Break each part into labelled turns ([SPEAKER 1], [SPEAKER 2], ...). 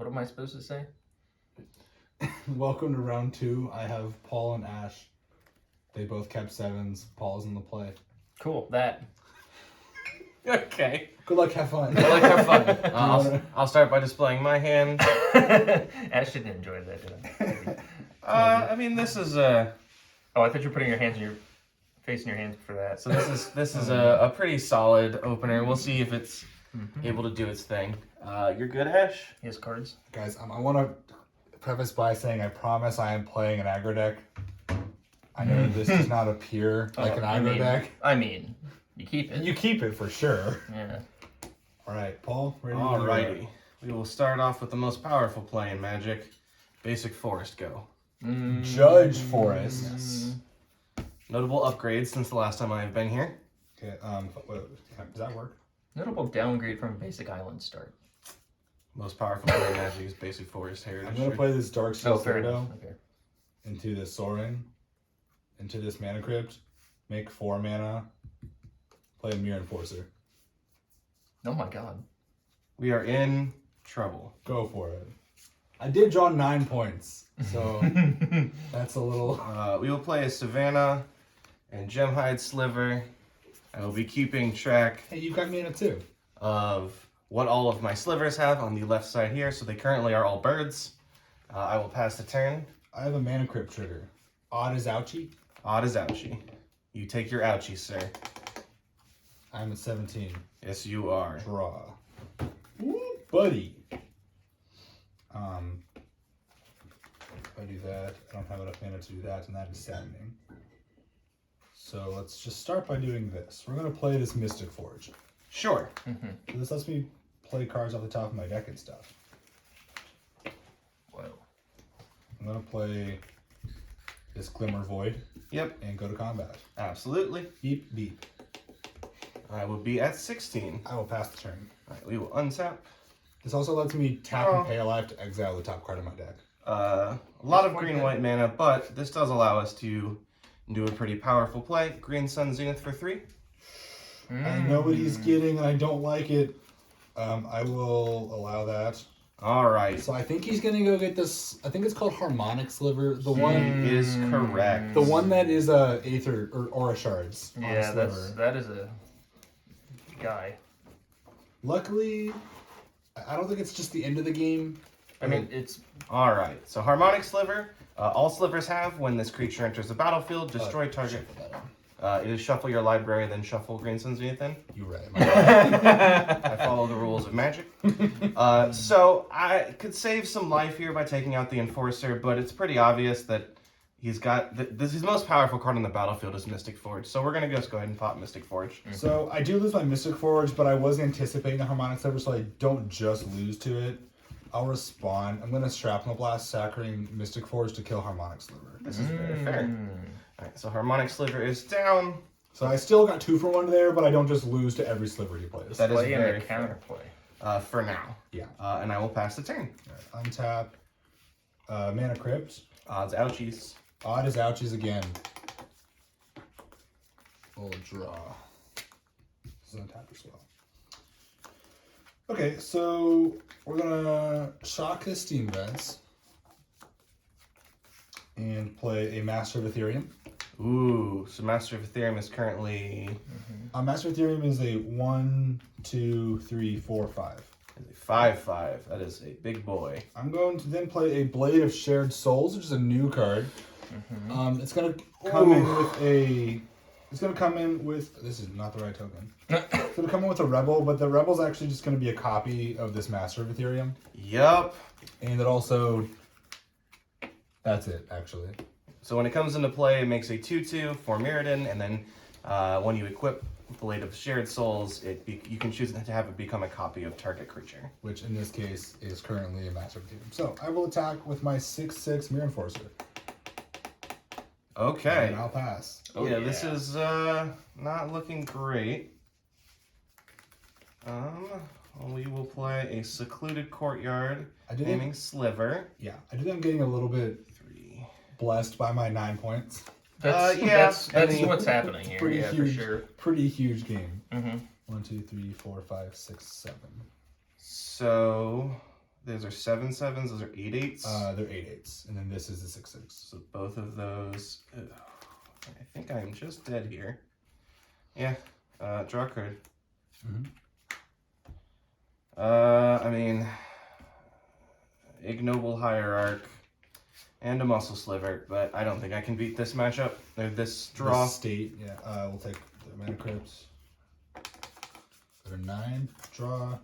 [SPEAKER 1] What am I supposed to say?
[SPEAKER 2] Welcome to round 2. I have Paul and Ash. They both kept 7s. Paul's in the play.
[SPEAKER 1] Cool. That.
[SPEAKER 3] Okay.
[SPEAKER 2] Good luck, have fun.
[SPEAKER 3] Good luck, have fun. I'll start by displaying my hand.
[SPEAKER 1] Ash didn't enjoy that, did
[SPEAKER 3] I mean, this is a.
[SPEAKER 1] Oh, I thought you were putting your hands in your face in your hands for that.
[SPEAKER 3] So this is a pretty solid opener. We'll see if it's able to do its thing. You're good, Ash?
[SPEAKER 1] He has cards.
[SPEAKER 2] Guys, I want to preface by saying I promise I am playing an aggro deck. I know this does not appear like an aggro deck.
[SPEAKER 1] I mean, you keep it.
[SPEAKER 2] You keep it for sure.
[SPEAKER 1] Yeah.
[SPEAKER 2] All right, Paul. Ready?
[SPEAKER 3] Alrighty. We will start off with the most powerful play in Magic. Basic Forest Go.
[SPEAKER 2] Judge Forest.
[SPEAKER 1] Yes.
[SPEAKER 3] Notable upgrades since the last time I have been here.
[SPEAKER 2] Okay. Does that work?
[SPEAKER 1] Notable downgrade from basic island start.
[SPEAKER 3] Most powerful play in Magic is Basic Forest Heritage.
[SPEAKER 2] I'm gonna play this Dark
[SPEAKER 1] Oh,
[SPEAKER 2] Steel
[SPEAKER 1] fair enough.
[SPEAKER 2] Citadel
[SPEAKER 1] Okay.
[SPEAKER 2] into this Sorin, into this Mana Crypt, make 4 mana, play a Mirror Enforcer.
[SPEAKER 1] Oh my god.
[SPEAKER 3] We are in trouble.
[SPEAKER 2] Go for it. I did draw 9 points, so that's a little.
[SPEAKER 3] We will play a Savannah and Gemhide Sliver. I will be keeping track
[SPEAKER 2] Hey, you got mana too.
[SPEAKER 3] of what all of my slivers have on the left side here. So they currently are all birds. I will pass the turn.
[SPEAKER 2] I have a Mana Crypt trigger. Odd is ouchie.
[SPEAKER 3] Odd is ouchie. You take your ouchie, sir.
[SPEAKER 2] I'm at 17.
[SPEAKER 3] Yes, you are.
[SPEAKER 2] Draw. Ooh, buddy. If I do that, I don't have enough mana to do that, and that is saddening. So let's just start by doing this. We're gonna play this Mystic Forge.
[SPEAKER 3] Sure.
[SPEAKER 2] So this lets me play cards off the top of my deck and stuff.
[SPEAKER 1] Whoa.
[SPEAKER 2] I'm gonna play this Glimmer Void.
[SPEAKER 3] Yep.
[SPEAKER 2] And go to combat.
[SPEAKER 3] Absolutely.
[SPEAKER 2] Beep, beep.
[SPEAKER 3] I will be at 16.
[SPEAKER 2] I will pass the turn.
[SPEAKER 3] All right, we will untap.
[SPEAKER 2] This also lets me tap and pay a life to exile the top card of my deck.
[SPEAKER 3] A lot of green-white mana, but this does allow us to do a pretty powerful play. Green Sun Zenith for 3.
[SPEAKER 2] I know what he's getting, and I don't like it. I will allow that.
[SPEAKER 3] All right.
[SPEAKER 2] So I think he's gonna go get this. I think it's called Harmonic Sliver. The one
[SPEAKER 3] is correct.
[SPEAKER 2] The one that is a Aether or Aura Shards. On
[SPEAKER 1] Yeah,
[SPEAKER 2] Sliver.
[SPEAKER 1] that is a guy.
[SPEAKER 2] Luckily, I don't think it's just the end of the game.
[SPEAKER 1] I mean, it's
[SPEAKER 3] All right. So Harmonic Sliver. All slivers have when this creature enters the battlefield, destroy target. It is shuffle your library, then shuffle Green Sun Zenith in.
[SPEAKER 2] You're right.
[SPEAKER 3] I follow the rules of Magic. So I could save some life here by taking out the Enforcer, but it's pretty obvious that he's got his most powerful card on the battlefield is Mystic Forge. So we're gonna just go ahead and pop Mystic Forge.
[SPEAKER 2] So I do lose my Mystic Forge, but I was anticipating the Harmonic Sliver, so I don't just lose to it. I'll respond. I'm gonna Shrapnel Blast, saccharine Mystic Forge to kill Harmonic Sliver.
[SPEAKER 3] This is very fair. All right, so Harmonic Sliver is down.
[SPEAKER 2] So I still got 2 for 1 there, but I don't just lose to every sliver he plays.
[SPEAKER 3] That is
[SPEAKER 1] play and
[SPEAKER 3] very
[SPEAKER 1] a
[SPEAKER 3] fair.
[SPEAKER 1] counterplay.
[SPEAKER 3] For now.
[SPEAKER 2] Yeah.
[SPEAKER 3] And I will pass the turn.
[SPEAKER 2] Right, untap. Mana Crypt.
[SPEAKER 3] Odds ouchies.
[SPEAKER 2] Odd is ouchies again. We'll draw. This is untap as well. Okay, so we're gonna shock this Steam Vents and play a Master of Ethereum.
[SPEAKER 3] Ooh, so Master of Ethereum is currently
[SPEAKER 2] Master of Ethereum is a 1, 2, 3, 4, 5.
[SPEAKER 3] 5/5. That is a big boy.
[SPEAKER 2] I'm going to then play a Blade of Shared Souls, which is a new card. It's gonna come in with a. It's gonna come in with. This is not the right token. It's gonna come in with a Rebel, but the Rebel's actually just gonna be a copy of this Master of Ethereum,
[SPEAKER 3] Yup.
[SPEAKER 2] and it also. That's it, actually.
[SPEAKER 3] So when it comes into play, it makes a 2/2 for Mirrodin, and then when you equip Blade of Shared Souls, you can choose to have it become a copy of target creature.
[SPEAKER 2] Which in this case is currently a Master of Ethereum. So I will attack with my 6/6 Mirror Enforcer.
[SPEAKER 3] Okay.
[SPEAKER 2] And I'll pass.
[SPEAKER 3] Yeah, this is not looking great. We will play a Secluded Courtyard, naming Sliver.
[SPEAKER 2] Yeah, I do think I'm getting a little bit
[SPEAKER 3] 3.
[SPEAKER 2] blessed by my 9 points.
[SPEAKER 1] That's what's happening here.
[SPEAKER 2] Pretty
[SPEAKER 1] Yeah,
[SPEAKER 2] huge,
[SPEAKER 1] for sure.
[SPEAKER 2] pretty huge game.
[SPEAKER 1] Mm-hmm.
[SPEAKER 2] 1, 2, 3, 4, 5, 6, 7.
[SPEAKER 3] So Those are 7/7s. Those are 8/8s.
[SPEAKER 2] They're 8/8s, and then this is the 6/6.
[SPEAKER 3] So both of those. I think I'm just dead here. Yeah. Draw a card. I mean, Ignoble Hierarch and a Muscle Sliver, but I don't think I can beat this matchup or this draw.
[SPEAKER 2] This state, yeah. We'll take the Mana Crypts. Go to 9, draw.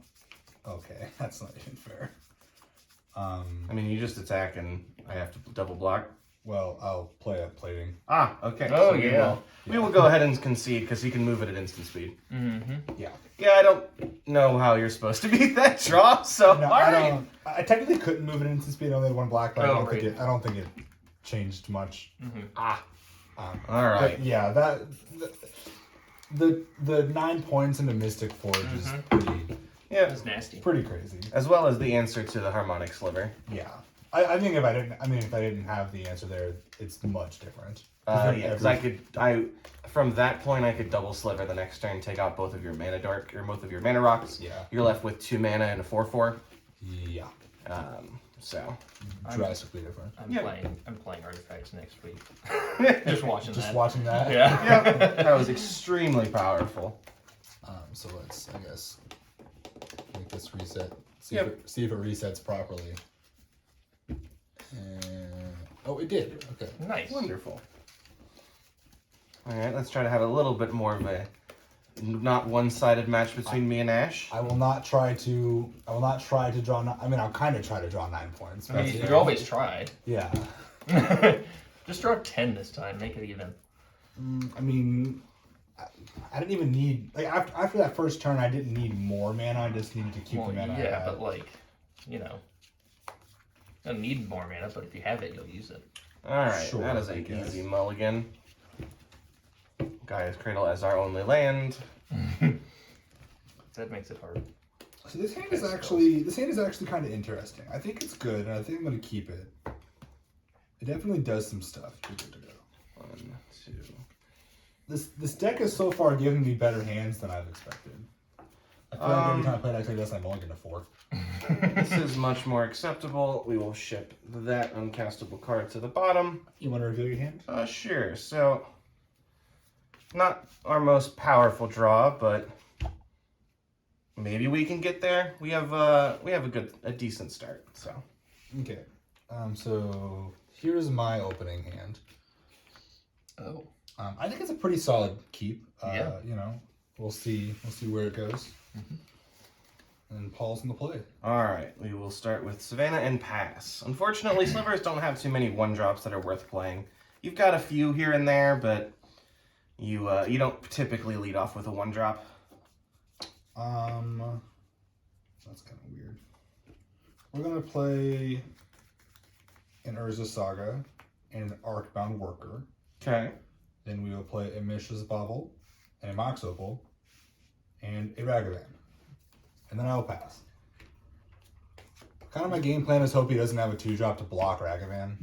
[SPEAKER 2] Okay, that's not even fair.
[SPEAKER 3] I mean, you just attack and I have to double block.
[SPEAKER 2] Well, I'll play a plating.
[SPEAKER 3] Ah, okay.
[SPEAKER 1] Oh,
[SPEAKER 3] so
[SPEAKER 1] yeah.
[SPEAKER 3] We will go ahead and concede because he can move it at instant speed.
[SPEAKER 2] Yeah.
[SPEAKER 3] Yeah, I don't know how you're supposed to beat that draw, so
[SPEAKER 2] No,
[SPEAKER 3] alright.
[SPEAKER 2] I technically couldn't move it into speed. I only had 1 black, but
[SPEAKER 1] Oh,
[SPEAKER 2] I don't think it changed much.
[SPEAKER 3] Alright.
[SPEAKER 2] But yeah, the 9 points into Mystic Forge is
[SPEAKER 3] Yeah.
[SPEAKER 1] That's nasty.
[SPEAKER 2] pretty crazy.
[SPEAKER 3] As well as the answer to the Harmonic Sliver.
[SPEAKER 2] Yeah. I think if I didn't have the answer there, it's much different.
[SPEAKER 3] Yeah, because from that point, I could double Sliver the next turn, take out both of your Mana Dark, or both of your Mana Rocks.
[SPEAKER 2] Yeah.
[SPEAKER 3] You're left with 2 mana and a 4/4.
[SPEAKER 2] Yeah.
[SPEAKER 3] So.
[SPEAKER 2] Drastically different.
[SPEAKER 1] I'm playing Artifacts next week. Just watching
[SPEAKER 2] Just
[SPEAKER 1] that.
[SPEAKER 2] watching that.
[SPEAKER 1] Yeah.
[SPEAKER 3] Yeah, that was extremely powerful.
[SPEAKER 2] So let's, I guess, make this reset. See
[SPEAKER 3] Yep.
[SPEAKER 2] if it resets properly. Oh, it did. Okay.
[SPEAKER 1] Nice.
[SPEAKER 3] Wonderful. All right, let's try to have a little bit more of a not one-sided match between me and Ash.
[SPEAKER 2] I will not try to draw. I'll kind of try to draw 9 points.
[SPEAKER 1] I mean, you always try.
[SPEAKER 2] Yeah.
[SPEAKER 1] Just draw 10 this time. Make it even.
[SPEAKER 2] I mean, I didn't even need after that first turn. I didn't need more mana. I just needed to keep the mana.
[SPEAKER 1] Yeah, but like, you know, I don't need more mana, but if you have it, you'll use it.
[SPEAKER 3] All right,
[SPEAKER 2] Sure,
[SPEAKER 3] that is
[SPEAKER 2] I
[SPEAKER 3] a
[SPEAKER 2] guess.
[SPEAKER 3] easy mulligan. Gaia's Cradle as our only land.
[SPEAKER 1] That makes it hard.
[SPEAKER 2] So this hand is actually kind of interesting. I think it's good, and I think I'm going to keep it. It definitely does some stuff. We're good to go.
[SPEAKER 3] 1, 2.
[SPEAKER 2] This deck has so far given me better hands than I've expected. I feel like every time I play deck like this, I'm mulligan to 4.
[SPEAKER 3] This is much more acceptable. We will ship that uncastable card to the bottom.
[SPEAKER 2] You want to reveal your hand?
[SPEAKER 3] Sure. So, not our most powerful draw, but maybe we can get there. We have a decent start. So.
[SPEAKER 2] Okay. So here's my opening hand.
[SPEAKER 1] Oh.
[SPEAKER 2] I think it's a pretty solid keep.
[SPEAKER 1] Yeah.
[SPEAKER 2] You know, we'll see where it goes. And Paul's in the play.
[SPEAKER 3] All right, we will start with Savannah and pass. Unfortunately, Slivers don't have too many 1-drops that are worth playing. You've got a few here and there, but you don't typically lead off with a 1-drop.
[SPEAKER 2] That's kind of weird. We're gonna play an Urza Saga and an Arcbound Worker.
[SPEAKER 3] Okay.
[SPEAKER 2] Then we will play a Mishra's Bauble and a Mox Opal and a Ragavan. And then I will pass. Kind of my game plan is hope he doesn't have a 2-drop to block Ragavan.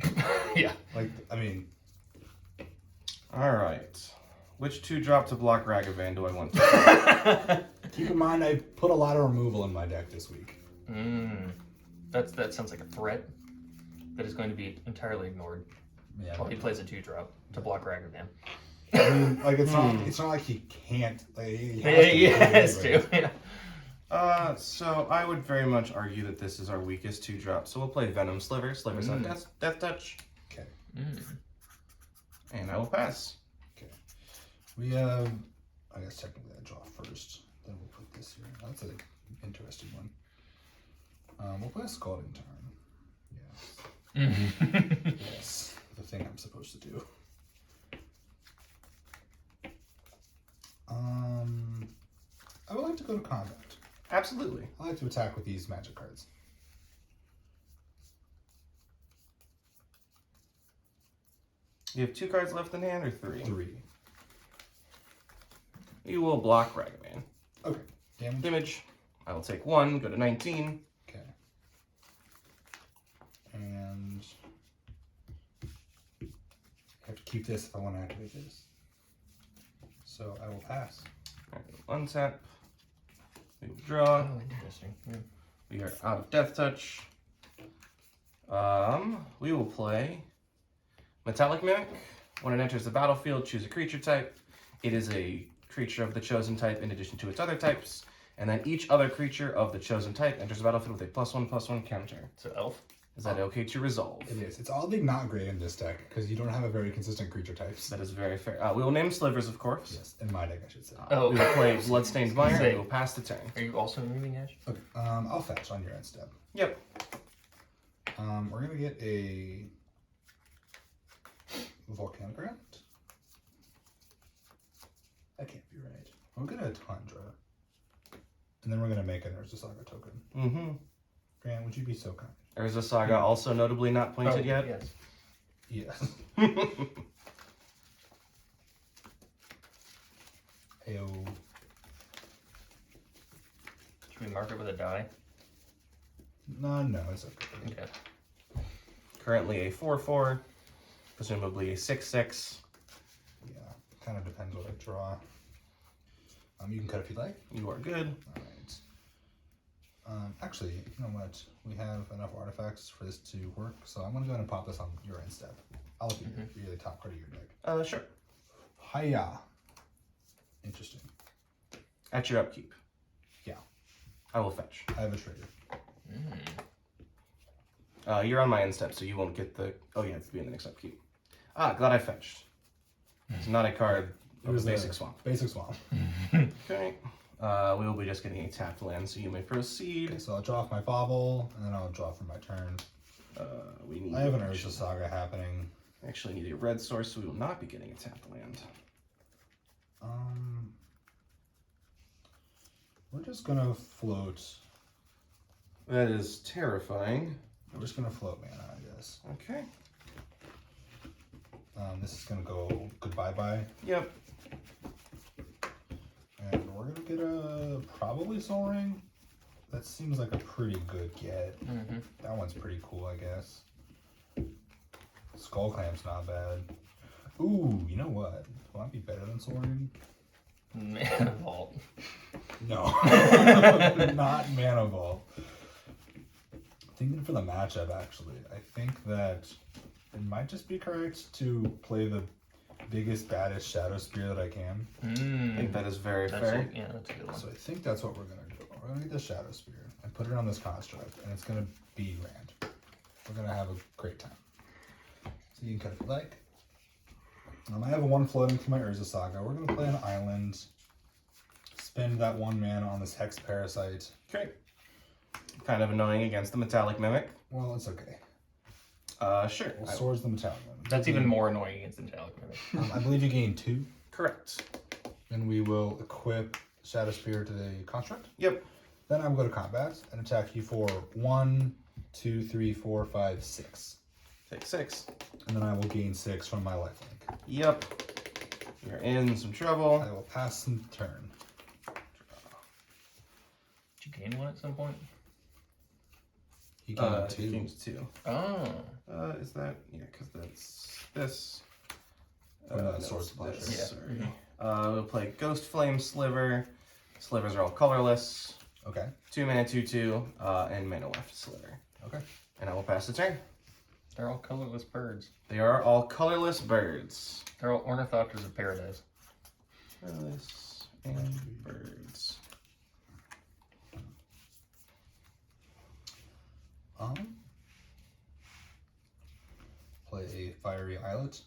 [SPEAKER 1] Yeah.
[SPEAKER 2] Like, I mean...
[SPEAKER 3] All right. Which 2-drop to block Ragavan do I want to?
[SPEAKER 2] Keep in mind, I put a lot of removal in my deck this week.
[SPEAKER 1] That sounds like a threat that is going to be entirely ignored.
[SPEAKER 2] Yeah.
[SPEAKER 1] While he plays a 2-drop to block Ragavan.
[SPEAKER 2] I mean, like, it's not like he can't. Like, he has to.
[SPEAKER 1] Yeah.
[SPEAKER 3] So I would very much argue that this is our weakest 2-drop. So we'll play Venom Sliver. Sliver's on Death Touch.
[SPEAKER 2] Okay.
[SPEAKER 3] And I will pass.
[SPEAKER 2] Okay. We have. I guess technically I draw first. Then we'll put this here. That's an interesting one. We'll play a Scalding Tarn. Yes. Yes. The thing I'm supposed to do. I would like to go to combat.
[SPEAKER 3] Absolutely.
[SPEAKER 2] I like to attack with these magic cards.
[SPEAKER 3] You have 2 cards left in hand or 3?
[SPEAKER 2] 3.
[SPEAKER 3] You will block Ragavan.
[SPEAKER 2] Okay. Damage.
[SPEAKER 3] Damage. I will take 1, go to 19.
[SPEAKER 2] Okay. And I have to keep this if I want to activate this. So I will pass.
[SPEAKER 3] Untap. We will draw.
[SPEAKER 1] Oh, interesting. Yeah.
[SPEAKER 3] We are out of Death Touch. We will play Metallic Mimic. When it enters the battlefield, choose a creature type. It is a creature of the chosen type in addition to its other types. And then each other creature of the chosen type enters the battlefield with a +1/+1 counter.
[SPEAKER 1] So elf.
[SPEAKER 3] Is that okay to resolve?
[SPEAKER 2] It is. It's oddly not great in this deck because you don't have a very consistent creature types.
[SPEAKER 3] That is very fair. We will name Slivers, of course.
[SPEAKER 2] Yes, in my deck, I should say.
[SPEAKER 1] Oh.
[SPEAKER 3] We will play Bloodstained Mire,
[SPEAKER 1] Say-
[SPEAKER 3] and we will pass the turn.
[SPEAKER 1] Are you also moving Ash?
[SPEAKER 2] Okay, I'll fetch on your end step.
[SPEAKER 3] Yep.
[SPEAKER 2] We're gonna get a Volcanic Grant. That can't be right. We'll get a Tundra. And then we're gonna make an Urza Saga token.
[SPEAKER 3] Mm-hmm.
[SPEAKER 2] Grant, would you be so kind?
[SPEAKER 3] Urza Saga, also notably not pointed yet.
[SPEAKER 1] Yes.
[SPEAKER 2] Yes. Ayo.
[SPEAKER 1] Should we mark it with a die?
[SPEAKER 2] No, it's okay.
[SPEAKER 1] Okay.
[SPEAKER 3] Currently a 4/4, presumably a 6/6.
[SPEAKER 2] Yeah, kind of depends what I draw. You can cut if you like.
[SPEAKER 3] You are good.
[SPEAKER 2] All right. Actually, you know what? We have enough artifacts for this to work, so I'm gonna go ahead and pop this on your end step. I'll look at the top card of your deck.
[SPEAKER 3] Sure.
[SPEAKER 2] Hiya. Interesting.
[SPEAKER 3] At your upkeep.
[SPEAKER 2] Yeah.
[SPEAKER 3] I will fetch.
[SPEAKER 2] I have a trigger.
[SPEAKER 3] You're on my end step, so you won't get the... Oh, yeah, it's be in the next upkeep. Glad I fetched. It's not a card. It was basic swamp.
[SPEAKER 2] Basic swamp.
[SPEAKER 3] Okay. We will be just getting a tapped land, so you may proceed.
[SPEAKER 2] Okay, so I'll draw off my Bobble, and then I'll draw for my turn.
[SPEAKER 3] We need...
[SPEAKER 2] I have an Urza Saga happening.
[SPEAKER 3] Actually need a red source, so we will not be getting a tapped land.
[SPEAKER 2] We're just gonna float.
[SPEAKER 3] That is terrifying.
[SPEAKER 2] We're just gonna float mana, I guess.
[SPEAKER 3] Okay.
[SPEAKER 2] This is gonna go goodbye bye.
[SPEAKER 3] Yep.
[SPEAKER 2] And we're gonna get a probably Soul Ring. That seems like a pretty good get. That one's pretty cool, I guess. Skull Clamp's not bad. Ooh, you know what? Might be better than Soul Ring.
[SPEAKER 1] Mana Vault.
[SPEAKER 2] No, not Mana Vault. Thinking for the matchup, actually, I think that it might just be correct to play the biggest, baddest Shadow Spear that I can.
[SPEAKER 3] I think that is very
[SPEAKER 1] That's
[SPEAKER 3] fair.
[SPEAKER 1] yeah, that's a good one.
[SPEAKER 2] So I think that's what we're gonna do. We're gonna get the Shadow Spear and put it on this construct, and it's gonna be grand. We're gonna have a great time. So you can cut if you like. I have a 1 floating for my Urza Saga. We're gonna play an island. Spend that 1 mana on this Hex Parasite.
[SPEAKER 3] Okay. Kind of annoying against the Metallic Mimic.
[SPEAKER 2] Well, it's okay.
[SPEAKER 3] Sure.
[SPEAKER 2] We'll Swords the Metallic Mimic.
[SPEAKER 1] That's even more annoying against the Metallic Mimic.
[SPEAKER 2] I believe you gain 2.
[SPEAKER 3] Correct.
[SPEAKER 2] Then we will equip Shadow Spear to the construct.
[SPEAKER 3] Yep.
[SPEAKER 2] Then I'm going to combat and attack you for 1, 2, 3, 4, 5, 6.
[SPEAKER 3] Take 6.
[SPEAKER 2] And then I will gain 6 from my lifelink.
[SPEAKER 3] Yep. You're in some trouble.
[SPEAKER 2] I will pass the turn.
[SPEAKER 1] Did you gain one at some point?
[SPEAKER 2] He gained 2.
[SPEAKER 3] Gains 2.
[SPEAKER 1] Oh.
[SPEAKER 3] Is that... Yeah, because that's this.
[SPEAKER 2] No,
[SPEAKER 3] no,
[SPEAKER 2] Sword
[SPEAKER 3] it's
[SPEAKER 2] Splasher.
[SPEAKER 3] this,
[SPEAKER 1] Yeah.
[SPEAKER 3] Sorry. We'll play Ghost Flame Sliver. Slivers are all colorless.
[SPEAKER 2] Okay.
[SPEAKER 3] 2 mana, 2/2, and mana left Sliver.
[SPEAKER 2] Okay.
[SPEAKER 3] And I will pass the turn.
[SPEAKER 1] They're all colorless birds.
[SPEAKER 3] They are all colorless birds.
[SPEAKER 1] They're all ornithopters of paradise.
[SPEAKER 3] Colorless and birds.
[SPEAKER 2] Play a Fiery Islet.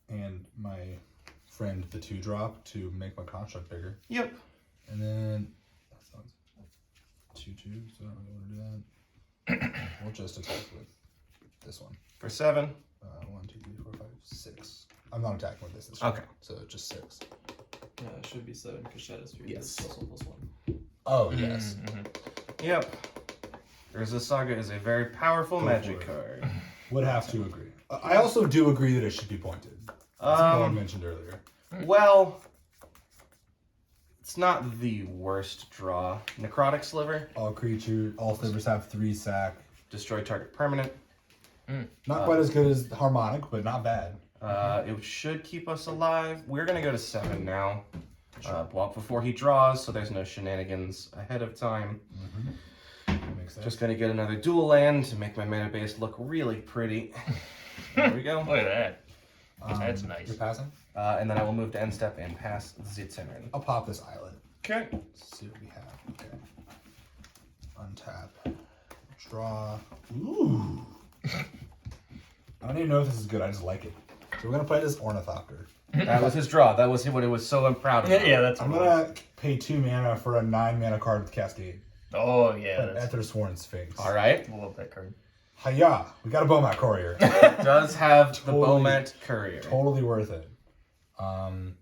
[SPEAKER 2] And my friend the 2-drop to make my construct bigger.
[SPEAKER 3] Yep.
[SPEAKER 2] And then that sounds 2/2, so I don't really want to do that. We'll just attack with this one.
[SPEAKER 3] For 7.
[SPEAKER 2] 1, 2, 3, 4, 5, 6. I'm not attacking with this.
[SPEAKER 3] Okay.
[SPEAKER 2] So just 6.
[SPEAKER 4] Yeah, it should be 7 because Shadow Spear
[SPEAKER 3] Yes.
[SPEAKER 4] is +1/+1.
[SPEAKER 2] Oh yes.
[SPEAKER 3] Yep. Urza Saga is a very powerful
[SPEAKER 2] Go
[SPEAKER 3] magic
[SPEAKER 2] for
[SPEAKER 3] card.
[SPEAKER 2] Would have to agree. I also do agree that it should be pointed. That's what I mentioned earlier.
[SPEAKER 3] Well, it's not the worst draw. Necrotic Sliver.
[SPEAKER 2] All slivers have 3 sack.
[SPEAKER 3] Destroy target permanent.
[SPEAKER 2] Not quite as good as Harmonic, but not bad.
[SPEAKER 3] It should keep us alive. We're going to go to 7 now. Block before he draws, so there's no shenanigans ahead of time.
[SPEAKER 2] Makes sense.
[SPEAKER 3] Just gonna get another dual land to make my mana base look really pretty. There we go.
[SPEAKER 1] Look at that. That's nice.
[SPEAKER 2] You're passing?
[SPEAKER 3] And then I will move to end step and pass the turn.
[SPEAKER 2] I'll pop this islet.
[SPEAKER 3] Okay.
[SPEAKER 2] Let's see what we have. Okay. Untap. Draw. Ooh. I don't even know if this is good. I just like it. So we're gonna play this Ornithopter.
[SPEAKER 3] That was his draw. That was what it was so proud of.
[SPEAKER 1] Yeah, that's
[SPEAKER 2] I'm
[SPEAKER 1] what it
[SPEAKER 2] gonna pay 2 mana for a 9 mana card with Cascade.
[SPEAKER 1] was. Oh, yeah. That's,
[SPEAKER 2] Ethersworn Sphinx.
[SPEAKER 3] All right.
[SPEAKER 1] I love that card.
[SPEAKER 2] Hiya! We got a Bomat Courier.
[SPEAKER 3] It does have
[SPEAKER 2] Totally.
[SPEAKER 3] the Bomat Courier.
[SPEAKER 2] Totally worth it. I'm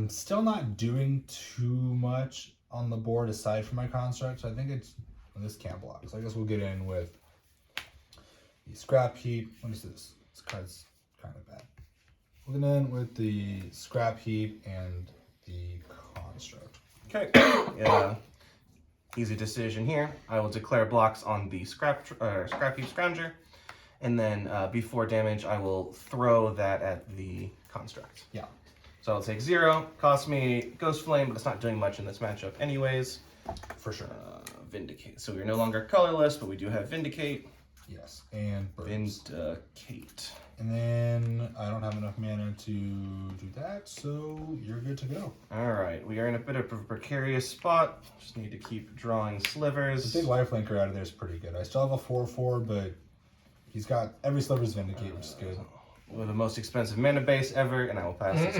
[SPEAKER 2] still not doing too much on the board aside from my construct, so I think it's this can't block. So I guess we'll get in with the Scrap Heap. What is this? This card's kind of bad. We'll get in with the Scrap Heap and the Construct.
[SPEAKER 3] Okay. Yeah. Easy decision here. I will declare blocks on the Scrap Heap Scrounger, and then before damage, I will throw that at the Construct.
[SPEAKER 2] Yeah.
[SPEAKER 3] So I'll take 0. Cost me Ghost Flame, but it's not doing much in this matchup anyways.
[SPEAKER 2] For sure.
[SPEAKER 3] Vindicate. So we're no longer colorless, but we do have Vindicate.
[SPEAKER 2] Yes. And Birds.
[SPEAKER 3] Vindicate.
[SPEAKER 2] And then I don't have enough mana to do that, so you're good to go.
[SPEAKER 3] All right, we are in a bit of a precarious spot. Just need to keep drawing slivers.
[SPEAKER 2] The big lifelinker out of there is pretty good. I still have a 4/4, but he's got every sliver's Vindicate, which is good.
[SPEAKER 3] With the most expensive mana base ever, and I will pass this.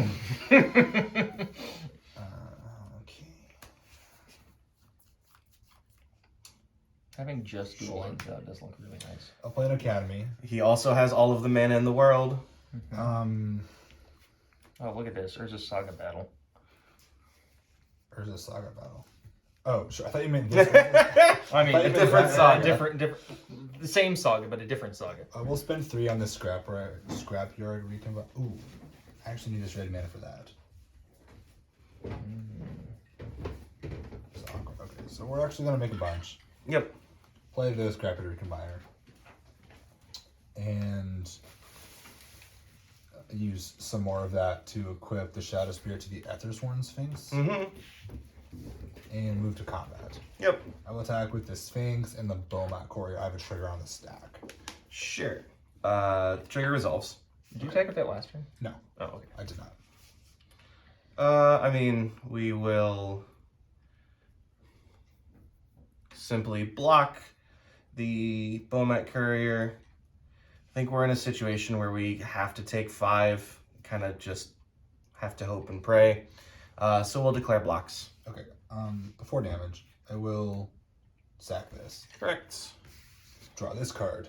[SPEAKER 2] Okay.
[SPEAKER 1] Having just dual lands out does look really nice.
[SPEAKER 2] I'll play an Academy.
[SPEAKER 3] He also has all of the mana in the world.
[SPEAKER 2] Um,
[SPEAKER 1] Oh, look at this. There's a Saga Battle.
[SPEAKER 2] There's a Saga Battle. Oh, sure. I thought you meant this one.
[SPEAKER 1] I mean,
[SPEAKER 2] A
[SPEAKER 3] different saga.
[SPEAKER 1] Different, the same saga, but a different saga.
[SPEAKER 2] We'll spend 3 on this scrapyard recon. Ooh, I actually need this red mana for that. Okay, so we're actually gonna make a bunch.
[SPEAKER 3] Yep.
[SPEAKER 2] Play the scrapyard recombiner. And use some more of that to equip the Shadow Spear to the Ethersworn Sphinx.
[SPEAKER 3] Mm-hmm.
[SPEAKER 2] And move to combat.
[SPEAKER 3] Yep.
[SPEAKER 2] I will attack with the Sphinx and the Bomat Courier. I have a trigger on the stack.
[SPEAKER 3] Sure. Trigger resolves.
[SPEAKER 1] Did you attack with that last turn?
[SPEAKER 2] No,
[SPEAKER 1] Oh, okay.
[SPEAKER 2] I did not.
[SPEAKER 3] I mean, we will simply block the Bomat Courier. I think we're in a situation where we have to take 5, kind of just have to hope and pray. So we'll declare blocks.
[SPEAKER 2] Okay. Before damage, I will sack this.
[SPEAKER 3] Correct.
[SPEAKER 2] Draw this card.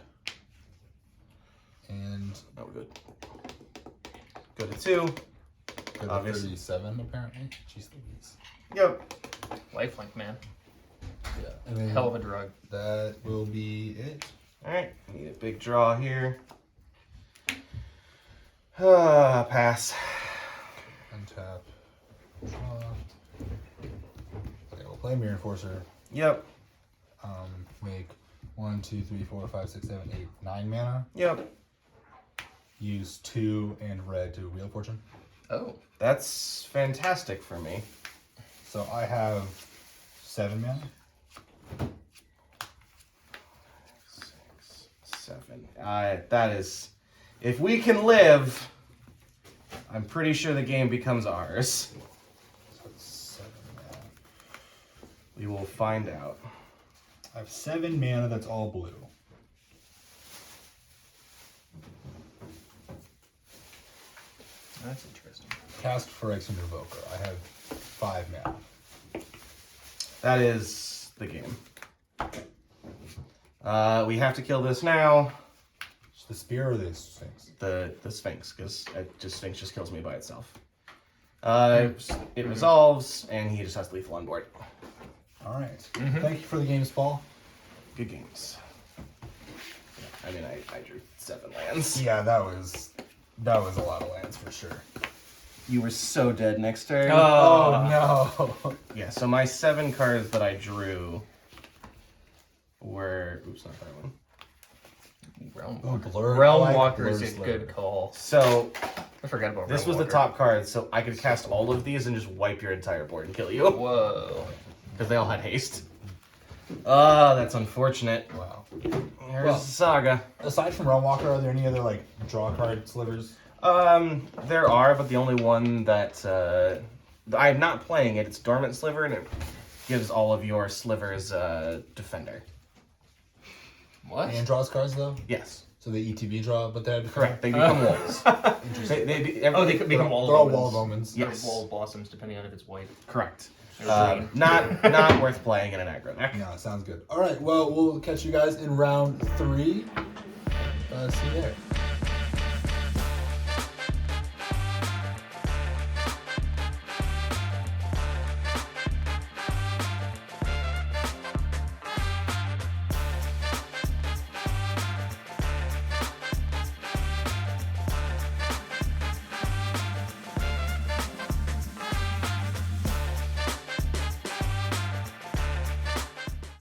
[SPEAKER 2] And
[SPEAKER 3] Oh, we're good. Go to 2.
[SPEAKER 2] go to
[SPEAKER 3] Obviously.
[SPEAKER 2] 37 apparently. Jeez Louise.
[SPEAKER 3] Yep.
[SPEAKER 1] Lifelink, man.
[SPEAKER 2] Yeah. And then
[SPEAKER 1] Hell of a drug.
[SPEAKER 2] that will be it.
[SPEAKER 3] Alright, need a big draw here. Pass.
[SPEAKER 2] Untap. Draw. Okay, we'll play Mirror Enforcer.
[SPEAKER 3] Yep.
[SPEAKER 2] Make 1, 2, 3, 4, 5, 6, 7, 8, 9 mana.
[SPEAKER 3] Yep.
[SPEAKER 2] Use 2 and red to Wheel of Fortune.
[SPEAKER 1] Oh.
[SPEAKER 3] That's fantastic for me.
[SPEAKER 2] So I have 7 mana.
[SPEAKER 3] 6, 7. That is... If we can live, I'm pretty sure the game becomes ours.
[SPEAKER 2] So it's 7 mana.
[SPEAKER 3] We will find out.
[SPEAKER 2] I have 7 mana that's all blue.
[SPEAKER 1] That's interesting.
[SPEAKER 2] Cast Phyrexian Revoker. I have 5 mana.
[SPEAKER 3] That is the game. We have to kill this now.
[SPEAKER 2] It's the Spear or the Sphinx?
[SPEAKER 3] The Sphinx, because Sphinx just kills me by itself. It resolves, and he just has lethal on board.
[SPEAKER 2] Alright. Thank you for the games, Paul.
[SPEAKER 3] Good games. I mean, I drew 7 lands.
[SPEAKER 2] Yeah, that was a lot of lands for sure.
[SPEAKER 3] You were so dead next turn.
[SPEAKER 2] Oh no.
[SPEAKER 3] Yeah, so my 7 cards that I drew were... Oops, not that one.
[SPEAKER 1] Realm
[SPEAKER 2] Oh,
[SPEAKER 1] Walker.
[SPEAKER 2] Blur.
[SPEAKER 1] Realm
[SPEAKER 2] I like
[SPEAKER 1] Walker is
[SPEAKER 2] Blur's
[SPEAKER 1] a good
[SPEAKER 2] Lair.
[SPEAKER 1] call.
[SPEAKER 3] So,
[SPEAKER 1] I forgot about
[SPEAKER 3] this
[SPEAKER 1] Realm
[SPEAKER 3] was the
[SPEAKER 1] Walker.
[SPEAKER 3] top card, so I could cast all of these and just wipe your entire board and kill you.
[SPEAKER 1] Whoa.
[SPEAKER 3] Because they all had haste. Oh, that's unfortunate.
[SPEAKER 2] Wow.
[SPEAKER 3] Here's
[SPEAKER 2] Well-
[SPEAKER 3] Saga.
[SPEAKER 2] Aside from Realm Walker, are there any other like draw card slivers?
[SPEAKER 3] There are, but the only one that I'm not playing it. It's Dormant Sliver, and it gives all of your slivers defender.
[SPEAKER 1] What?
[SPEAKER 2] And draws cards though,
[SPEAKER 3] Yes,
[SPEAKER 2] so they ETB draw, but they're
[SPEAKER 3] correct. They become walls.
[SPEAKER 2] Interesting.
[SPEAKER 3] They
[SPEAKER 1] become wall
[SPEAKER 2] They're all
[SPEAKER 1] of
[SPEAKER 2] wall of
[SPEAKER 1] omens.
[SPEAKER 2] omens.
[SPEAKER 1] They're
[SPEAKER 3] Yes.
[SPEAKER 1] wall of blossoms, depending on if it's white.
[SPEAKER 3] Correct.
[SPEAKER 1] or green.
[SPEAKER 3] Not worth playing in an aggro deck.
[SPEAKER 2] No, sounds good. All right, well, we'll catch you guys in round 3. See you there.